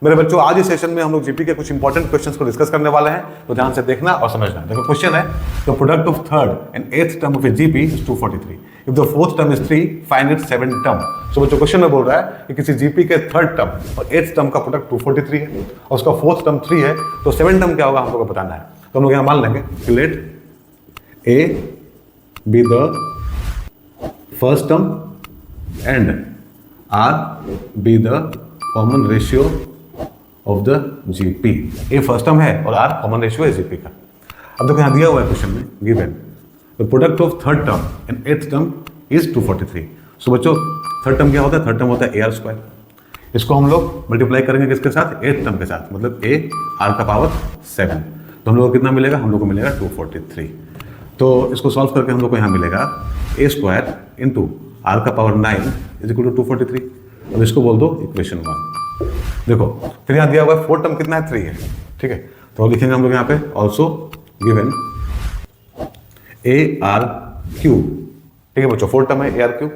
मेरे बच्चों आज इस सेशन में हम लोग जीपी के कुछ इंपॉर्टेंट क्वेश्चंस को डिस्कस करने वाले हैं, तो ध्यान से देखना और समझना। देखो क्वेश्चन है, the product of third and eighth term of a GP is 243। If the fourth term is 3, find its seven term. So बच्चों क्वेश्चन में बोल रहा है कि किसी जीपी के थर्ड टर्म और एथ टर्म का प्रोडक्ट 243 है और उसका फोर्थ टर्म 3 है, तो सेवन टर्म क्या होगा हम लोग को बताना है। तो हम लोग यहाँ मान लेंगे कि let a be the first term and r be the common ratio of the GP. A first term है और आर कॉमन रेशियो है जीपी का। अब देखो यहाँ दिया हुआ है क्वेश्चन में, given the product of third term and eighth term is 243। So बच्चों थर्ड टर्म क्या होता है? थर्ड टर्म होता है ए आर स्क्वायर। इसको हम लोग मल्टीप्लाई करेंगे किसके साथ? एथ टर्म के साथ, मतलब ए आर का पावर 7। तो हम लोग को कितना मिलेगा? हम लोग को मिलेगा 243। तो इसको सॉल्व करके हम लोग को यहाँ मिलेगा ए स्क्वायर इंटू आर का पावर 9 इज इक्वल टू 243। अब इसको बोल दो इक्वेशन 1। देखो फिर यहाँ दिया हुआ है फोर्थ टर्म कितना है? 3 है, ठीक है। तो लिखेंगे हम लोग यहाँ पे also given A R cube, ठीक है बच्चों। फोर्थ टर्म है ए आर क्यूब,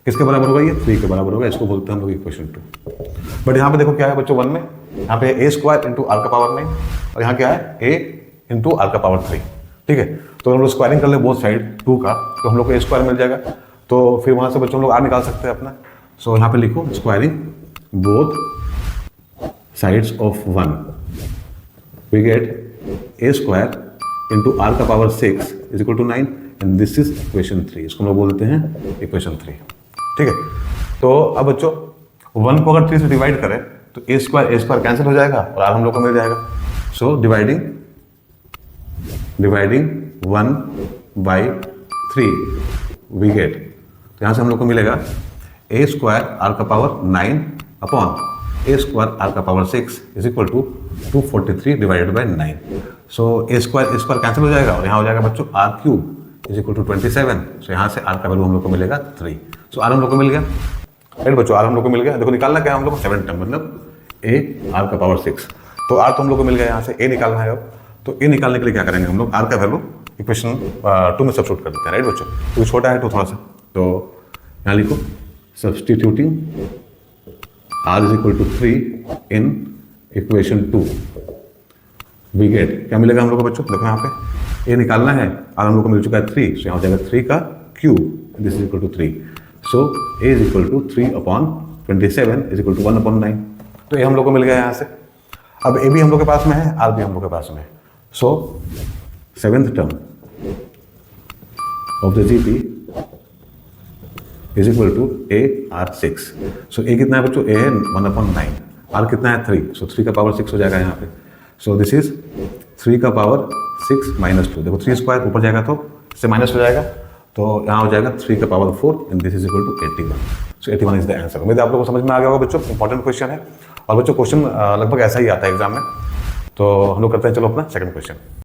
किसके बराबर होगा? ये 3 के बराबर होगा। इसको बोलते हैं हम लोग इक्वेशन 2। बट यहाँ पे देखो क्या है बच्चों 1 में, यहाँ पे ए स्क्वायर इंटू आर का पावर 9 और यहाँ क्या है? ए इंटू आर का पावर 3, ठीक है। तो हम लोग स्क्वायरिंग कर ले बोथ साइड 2 का, तो हम लोग को ए स्क्वायर मिल जाएगा। तो फिर वहाँ से बच्चों हम लोग आर निकाल सकते हैं अपना। सो यहाँ पे लिखो squaring both sides of 1, we get a square into r का power 6 is equal to 9 and this is equation 3। इसको हम लोग बोलते हैं इक्वेशन 3, ठीक है। तो अब बच्चों 1 को अगर 3 से डिवाइड करें तो ए स्क्वायर कैंसिल हो जाएगा और आर हम लोग को मिल जाएगा। So dividing 1 by 3 we get, तो यहाँ से हम लोग को मिलेगा ए स्क्वायर आर का power 9 upon a square r का power 6 is equal to 243 divided by 9। So a square cancel हो जाएगा और यहाँ हो जाएगा बच्चों r cube is equal to 27। So यहाँ से आर का वैल्यू हम लोग को मिलेगा 3। सो आर हम लोग को मिल गया, राइट बच्चों, आर हम लोग को मिल गया। देखो निकालना क्या है हम लोग को? 7 टर्म, मतलब ए आर का पावर 6। तो आर तो हम लोग को मिल गया, यहाँ से ए निकालना है। अब तो ए निकालने के लिए क्या करेंगे हम लोग? आर का वैल्यू इक्वेशन 2 में सब्स्टिट्यूट कर देते हैं, राइट बच्चों। तो छोटा है तो थोड़ा सा, तो यहाँ लिखो substituting r is equal to 3 in equation 2 we get, क्या मिलेगा हम लोग को बच्चों? देखो यहाँ पे ए निकालना है, आर हम लोग को मिल चुका है 3, सो यहाँ हो जाएगा 3 का cube, this is equal to 3। So a is equal to 3 upon 27 is equal to 1 upon 9। तो ये हम लोग को मिल गया यहाँ से। अब ए भी हम लोग के पास में है, आर भी हम लोग के पास में है। So seventh term of the GP is equal to a r 6। So a कितना है बच्चों? ए है 1/9, आर कितना है 3, सो 3 का पावर 6 हो जाएगा यहाँ पे। सो दिस इज 3 का पावर 6 माइनस 2। देखो 3 स्क्वायर ऊपर जाएगा तो इससे माइनस हो जाएगा, तो यहाँ हो जाएगा 3 का power 4 and this is equal to 81। So 81 is the answer. उम्मीद है आप लोगों को समझ में आ गया होगा बच्चों, इंपॉर्टेंट क्वेश्चन है। और बच्चों क्वेश्चन लगभग ऐसा ही आता है एग्जाम में। तो हम लोग करते हैं चलो अपना सेकंड क्वेश्चन।